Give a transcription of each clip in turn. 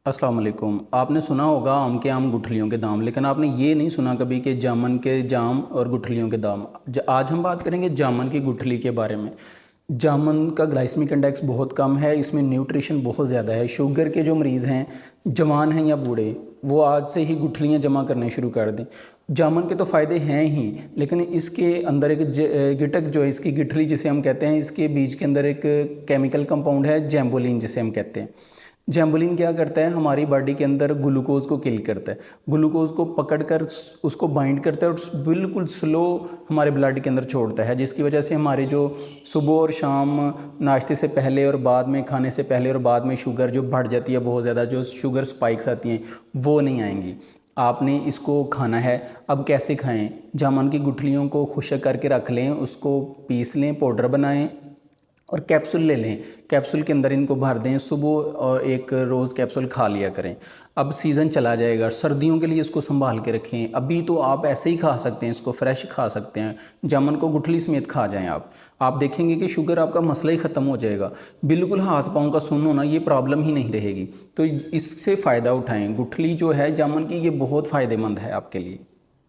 अस्सलाम वालेकुम। आपने सुना होगा आम के आम गुठलियों के दाम, लेकिन आपने ये नहीं सुना कभी कि जामुन के जाम और गुठलियों के दाम। आज हम बात करेंगे जामुन की गुठली के बारे में। जामुन का ग्लाइसेमिक इंडेक्स बहुत कम है, इसमें न्यूट्रिशन बहुत ज़्यादा है। शुगर के जो मरीज़ हैं, जवान हैं या बूढ़े, वो आज से ही गुठलियाँ जमा करने शुरू कर दें। जामुन के तो फ़ायदे हैं ही, लेकिन इसके अंदर एक गिटक जो है, इसकी गिठली जिसे हम कहते हैं, इसके बीज के अंदर एक केमिकल कंपाउंड है जैम्बोलिन जिसे हम कहते हैं। जैम्बोलिन क्या करता है, हमारी बॉडी के अंदर ग्लूकोज को किल करता है। ग्लूकोज को पकड़कर उसको बाइंड करता है और बिल्कुल स्लो हमारे ब्लड के अंदर छोड़ता है, जिसकी वजह से हमारे जो सुबह और शाम नाश्ते से पहले और बाद में, खाने से पहले और बाद में शुगर जो बढ़ जाती है बहुत ज़्यादा, जो शुगर स्पाइक्स आती हैं वो नहीं आएंगी। आपने इसको खाना है। अब कैसे खाएं? जामुन की गुठलियों को खुश्क करके रख लें, उसको पीस लें, पाउडर बनाएं और कैप्सूल ले लें। कैप्सूल के अंदर इनको भर दें, सुबह और एक रोज़ कैप्सूल खा लिया करें। अब सीज़न चला जाएगा, सर्दियों के लिए इसको संभाल के रखें। अभी तो आप ऐसे ही खा सकते हैं, इसको फ्रेश खा सकते हैं। जामुन को गुठली समेत खा जाएं आप देखेंगे कि शुगर आपका मसला ही ख़त्म हो जाएगा। बिल्कुल हाथ पाँव का सुन्न होना, ये प्रॉब्लम ही नहीं रहेगी। तो इससे फ़ायदा उठाएँ। गुठली जो है जामुन की, ये बहुत फ़ायदेमंद है आपके लिए।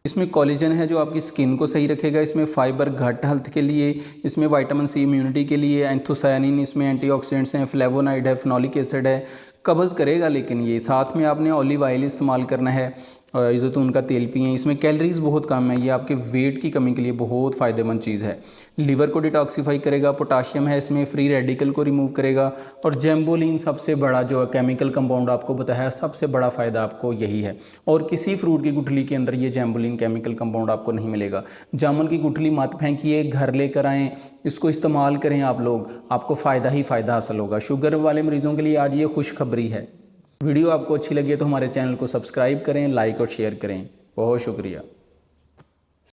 इसमें कोलेजन है जो आपकी स्किन को सही रखेगा। इसमें फाइबर गट हेल्थ के लिए, इसमें विटामिन सी इम्यूनिटी के लिए, एंथोसायानिन, इसमें एंटीऑक्सीडेंट्स हैं, फ्लेवोनाइड है, फेनोलिक एसिड है, कब्ज़ करेगा। लेकिन ये साथ में आपने ऑलिव ऑयल इस्तेमाल करना है, जैतून का तेल पिएं। इसमें कैलोरीज बहुत कम है, ये आपके वेट की कमी के लिए बहुत फ़ायदेमंद चीज़ है। लीवर को डिटॉक्सीफाई करेगा। पोटाशियम है इसमें, फ्री रेडिकल को रिमूव करेगा। और जैम्बोलिन सबसे बड़ा जो केमिकल कंपाउंड आपको बताया, सबसे बड़ा फ़ायदा आपको यही है। और किसी फ्रूट की गुठली के अंदर ये जैम्बोलिन केमिकल कंपाउंड आपको नहीं मिलेगा। जामुन की गुठली मत फेंकिए, घर लेकर आएँ, इसको इस्तेमाल करें आप लोग, आपको फ़ायदा ही फ़ायदा हासिल होगा। शुगर वाले मरीज़ों के लिए आज ये खुशखबरी है। वीडियो आपको अच्छी लगी है तो हमारे चैनल को सब्सक्राइब करें, लाइक और शेयर करें। बहुत शुक्रिया।